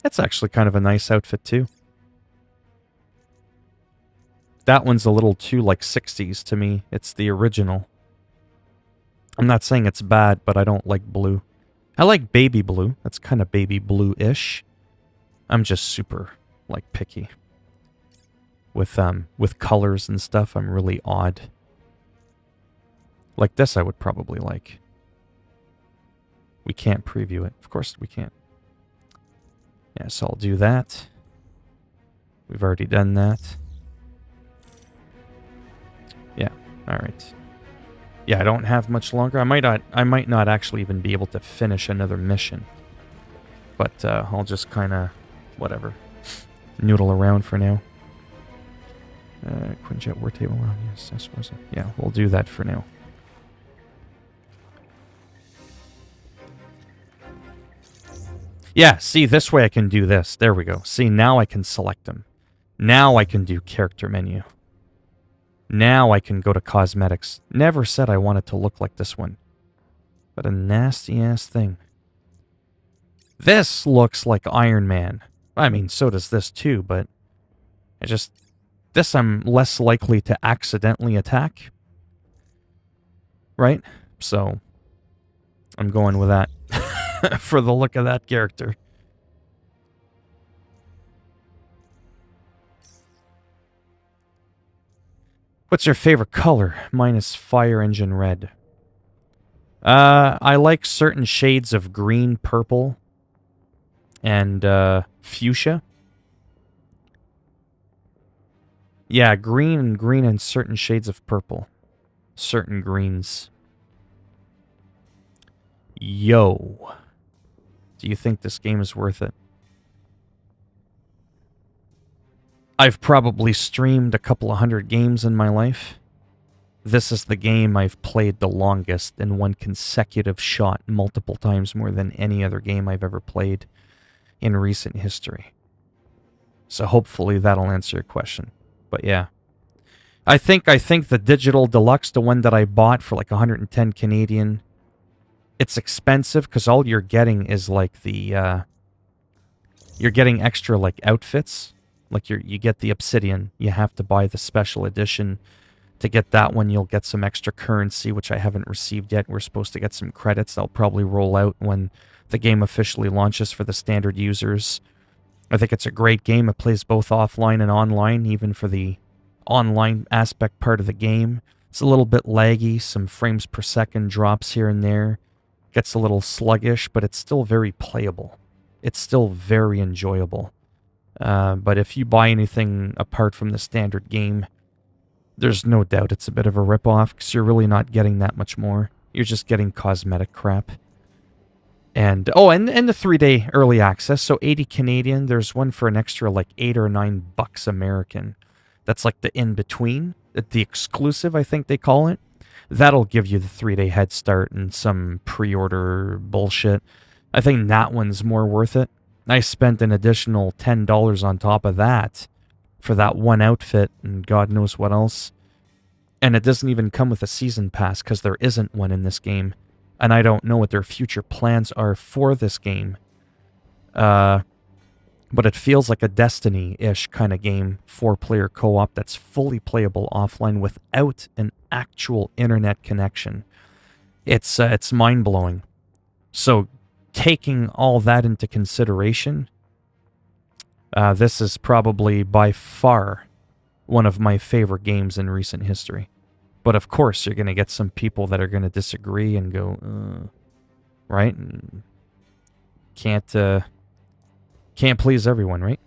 That's actually kind of a nice outfit, too. That one's a little too, like, 60s to me. It's the original. I'm not saying it's bad, but I don't like blue. I like baby blue. That's kind of baby blue-ish. I'm just super, like, picky. With colors and stuff, I'm really odd. Like this I would probably like. We can't preview it. Of course we can't. Yeah, so I'll do that. We've already done that. Yeah, alright. Yeah, I don't have much longer. I might not actually even be able to finish another mission. But I'll just kind of, whatever, noodle around for now. Quinjet war table. Yes, that's what it. Yeah, we'll do that for now. Yeah, see, this way I can do this. There we go. See, now I can select them. Now I can do character menu. Now I can go to cosmetics. Never said I wanted to look like this one. But a nasty-ass thing. This looks like Iron Man. I mean, so does this too, but I just... This I'm less likely to accidentally attack. Right? So, I'm going with that. For the look of that character. What's your favorite color? Mine is Fire Engine Red. I like certain shades of green, purple, and fuchsia. Yeah, green and certain shades of purple. Certain greens. Yo. Do you think this game is worth it? I've probably streamed a couple of hundred games in my life. This is the game I've played the longest in one consecutive shot, multiple times more than any other game I've ever played in recent history. So hopefully that'll answer your question. But yeah. I think the digital deluxe, the one that I bought for like 110 Canadian, it's expensive because all you're getting is like the you're getting extra like outfits. Like you get the obsidian. You have to buy the special edition. To get that one, you'll get some extra currency, which I haven't received yet. We're supposed to get some credits. They'll probably roll out when the game officially launches for the standard users. I think it's a great game. It plays both offline and online, even for the online aspect part of the game. It's a little bit laggy, some frames per second drops here and there. Gets a little sluggish, but it's still very playable. It's still very enjoyable. But if you buy anything apart from the standard game, there's no doubt it's a bit of a ripoff because you're really not getting that much more. You're just getting cosmetic crap. And and the 3-day early access, so 80 Canadian. There's one for an extra like $8 or $9 American. That's like the in-between, the exclusive, I think they call it. That'll give you the 3-day head start and some pre-order bullshit. I think that one's more worth it. I spent an additional $10 on top of that for that one outfit and God knows what else. And it doesn't even come with a season pass because there isn't one in this game. And I don't know what their future plans are for this game. But it feels like a Destiny-ish kind of game, 4-player co-op that's fully playable offline without an actual internet connection. It's mind-blowing. So taking all that into consideration, this is probably by far one of my favorite games in recent history. But of course, you're going to get some people that are going to disagree and go, right? And can't please everyone, right?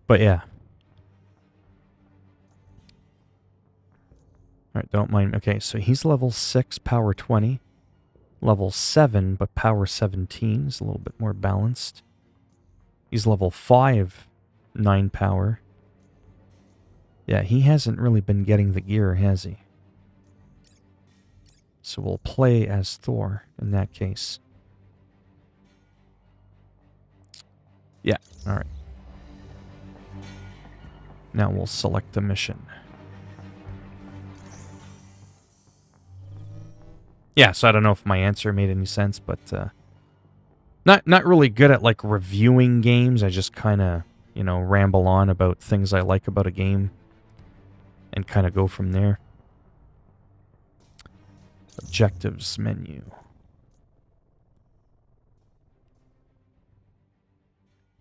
But yeah. Alright, don't mind. Okay, so he's level 6, power 20. Level 7, but power 17 is a little bit more balanced. He's level 5, 9 power. Yeah, he hasn't really been getting the gear, has he? So we'll play as Thor in that case. Yeah, alright. Now we'll select the mission. Yeah, so I don't know if my answer made any sense, but not really good at like reviewing games. I just kind of, ramble on about things I like about a game and kind of go from there. Objectives menu.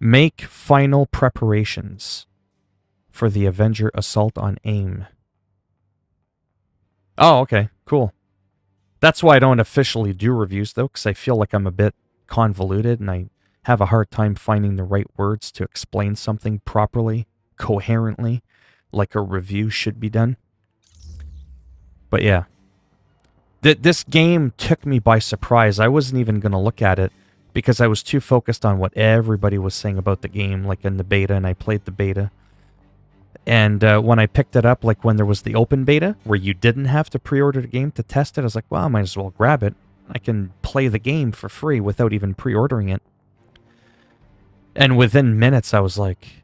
Make final preparations for the Avenger assault on AIM. Oh, okay, cool. That's why I don't officially do reviews, though, because I feel like I'm a bit convoluted and I have a hard time finding the right words to explain something properly, coherently, like a review should be done. But yeah. This game took me by surprise. I wasn't even going to look at it because I was too focused on what everybody was saying about the game, like in the beta, and I played the beta. And when I picked it up, like when there was the open beta, where you didn't have to pre-order the game to test it, I was like, well, I might as well grab it. I can play the game for free without even pre-ordering it. And within minutes, I was like,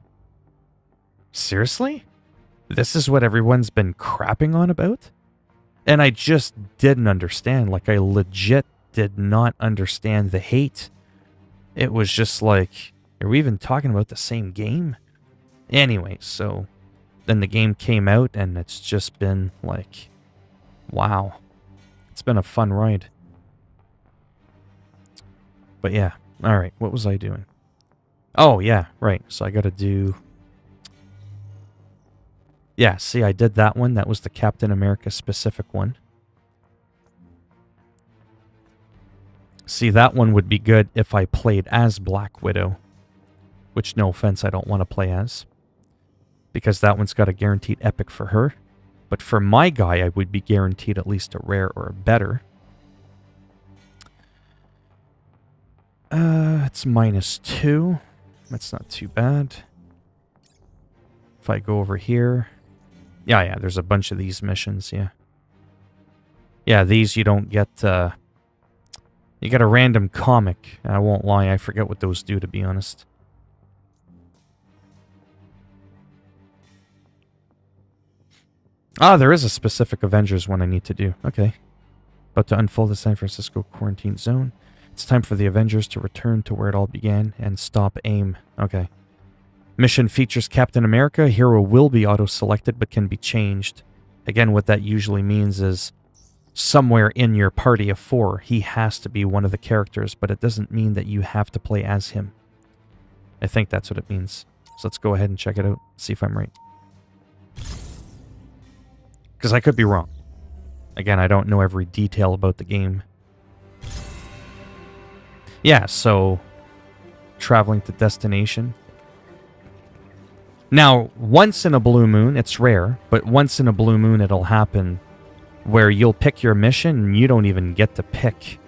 seriously? This is what everyone's been crapping on about? And I just didn't understand. Like, I legit did not understand the hate. It was just like, are we even talking about the same game? Anyway, so then the game came out, and it's just been like, wow. It's been a fun ride. But yeah, alright, what was I doing? Oh, yeah, right, so I gotta do... Yeah, see, I did that one. That was the Captain America specific one. See, that one would be good if I played as Black Widow. Which, no offense, I don't want to play as. Because that one's got a guaranteed epic for her. But for my guy, I would be guaranteed at least a rare or a better. It's -2. That's not too bad. If I go over here... Yeah, there's a bunch of these missions, yeah. Yeah, these you don't get... You get a random comic. I won't lie, I forget what those do, to be honest. Ah, there is a specific Avengers one I need to do. Okay. About to unfold the San Francisco quarantine zone. It's time for the Avengers to return to where it all began and stop AIM. Okay. Mission features Captain America. Hero will be auto-selected but can be changed. Again, what that usually means is somewhere in your party of 4, he has to be one of the characters, but it doesn't mean that you have to play as him. I think that's what it means. So let's go ahead and check it out, see if I'm right. Because I could be wrong. Again, I don't know every detail about the game. Yeah, so... traveling to destination. Now, once in a blue moon, it's rare, but once in a blue moon it'll happen where you'll pick your mission and you don't even get to pick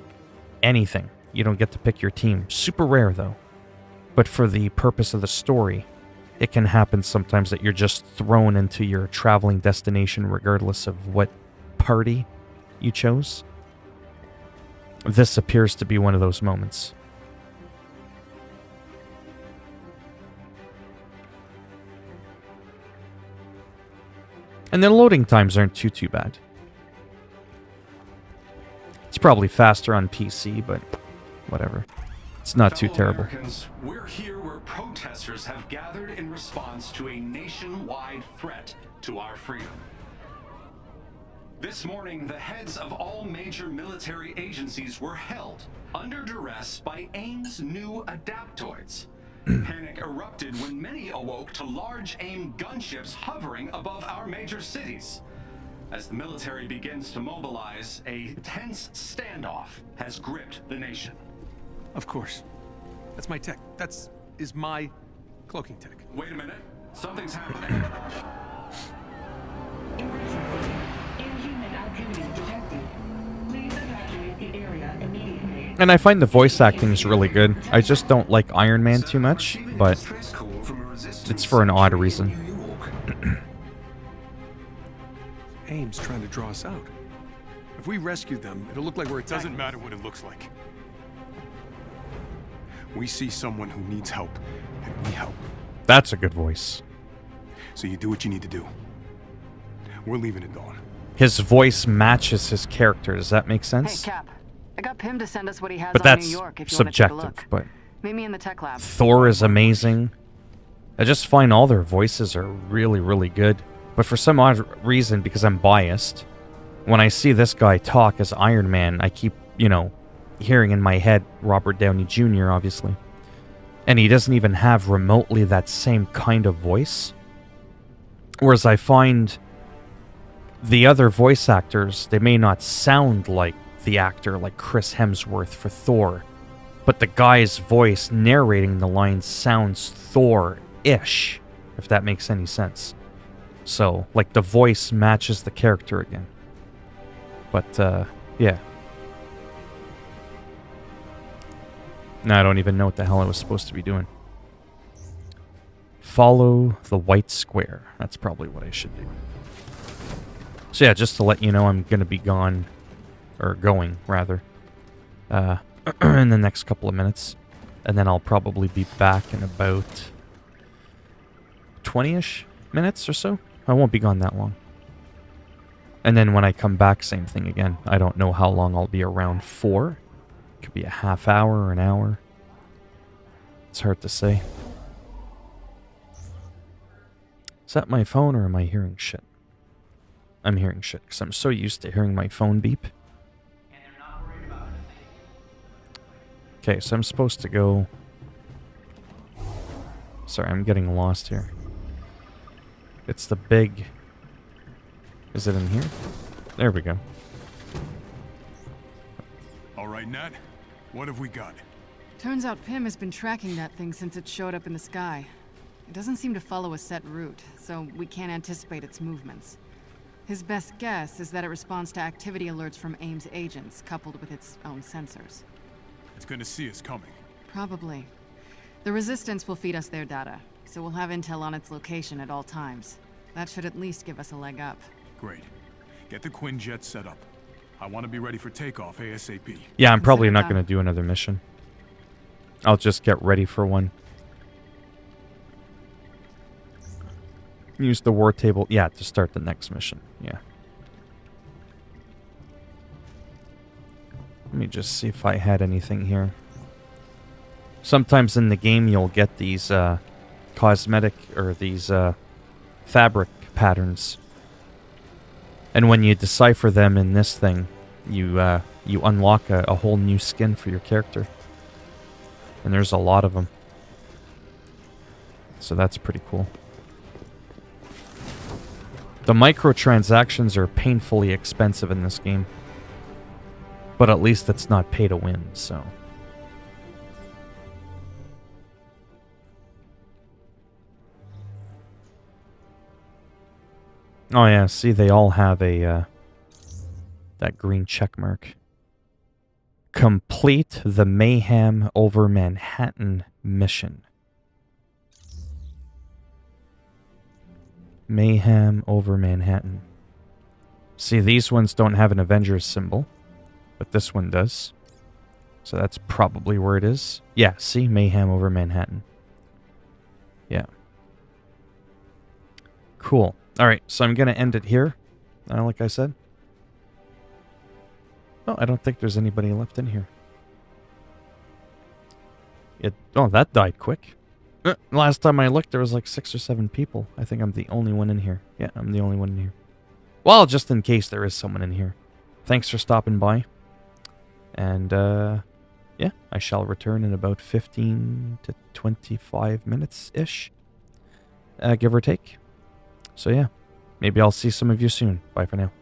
anything. You don't get to pick your team. Super rare, though. But for the purpose of the story, it can happen sometimes that you're just thrown into your traveling destination regardless of what party you chose. This appears to be one of those moments. And the loading times aren't too bad. It's probably faster on PC, but whatever. It's not too terrible. Americans, we're here where protesters have gathered in response to a nationwide threat to our freedom. This morning, the heads of all major military agencies were held under duress by AIM's new adaptoids. Panic erupted when many awoke to large AIM gunships hovering above our major cities. As the military begins to mobilize, a tense standoff has gripped the nation. Of course. That's my tech. Is my cloaking tech. Wait a minute. Something's happening. Inhuman activity detected. Please evacuate the area immediately. And I find the voice acting is really good. I just don't like Iron Man too much, but it's for an odd reason. AIM's trying to draw us out. If we rescue them, it'll look like we're attacking. Doesn't matter what it looks like. We see someone who needs help, and we help. That's a good voice. So you do what you need to do. We're leaving at dawn. His voice matches his character. Does that make Hey, sense? Cap. I got Pim to send us what he has But on that's New York if you want to take a look. subjective. But Meet me in the tech lab. Thor is amazing. I just find all their voices are really, really good. But for some odd reason, because I'm biased, when I see this guy talk as Iron Man, I keep, hearing in my head Robert Downey Jr., obviously. And he doesn't even have remotely that same kind of voice. Whereas I find the other voice actors, they may not sound like the actor like Chris Hemsworth for Thor, but the guy's voice narrating the lines sounds Thor-ish, if that makes any sense. So, like, the voice matches the character again. But, yeah. Now I don't even know what the hell I was supposed to be doing. Follow the white square. That's probably what I should do. So yeah, just to let you know, I'm going to be gone, or going, rather, in the next couple of minutes. And then I'll probably be back in about 20-ish minutes or so. I won't be gone that long. And then when I come back, same thing again. I don't know how long I'll be around for. Could be a half hour or an hour. It's hard to say. Is that my phone or am I hearing shit? I'm hearing shit because I'm so used to hearing my phone beep. Okay, so I'm supposed to go... Sorry, I'm getting lost here. It's the big... Is it in here? There we go. All right, Nat. What have we got? Turns out Pym has been tracking that thing since it showed up in the sky. It doesn't seem to follow a set route, so we can't anticipate its movements. His best guess is that it responds to activity alerts from AIM's agents, coupled with its own sensors. It's gonna see us coming. Probably. The Resistance will feed us their data, so we'll have intel on its location at all times. That should at least give us a leg up. Great. Get the Quinjet set up. I want to be ready for takeoff ASAP. Yeah, I'm probably not going to do another mission. I'll just get ready for one. Use the war table, yeah, to start the next mission. Yeah. Let me just see if I had anything here. Sometimes in the game you'll get these cosmetic or these fabric patterns. And when you decipher them in this thing, you unlock a whole new skin for your character. And there's a lot of them. So that's pretty cool. The microtransactions are painfully expensive in this game. But at least it's not pay to win, so... Oh yeah, see, they all have a, that green check mark. Complete the Mayhem over Manhattan mission. Mayhem over Manhattan. See, these ones don't have an Avengers symbol, but this one does. So that's probably where it is. Yeah, see, Mayhem over Manhattan. Yeah. Cool. Alright, so I'm going to end it here, like I said. Oh, I don't think there's anybody left in here. Oh, that died quick. Last time I looked, there was like 6 or 7 people. I think I'm the only one in here. Yeah, I'm the only one in here. Well, just in case there is someone in here. Thanks for stopping by. And, yeah, I shall return in about 15 to 25 minutes-ish. Give or take. So yeah, maybe I'll see some of you soon. Bye for now.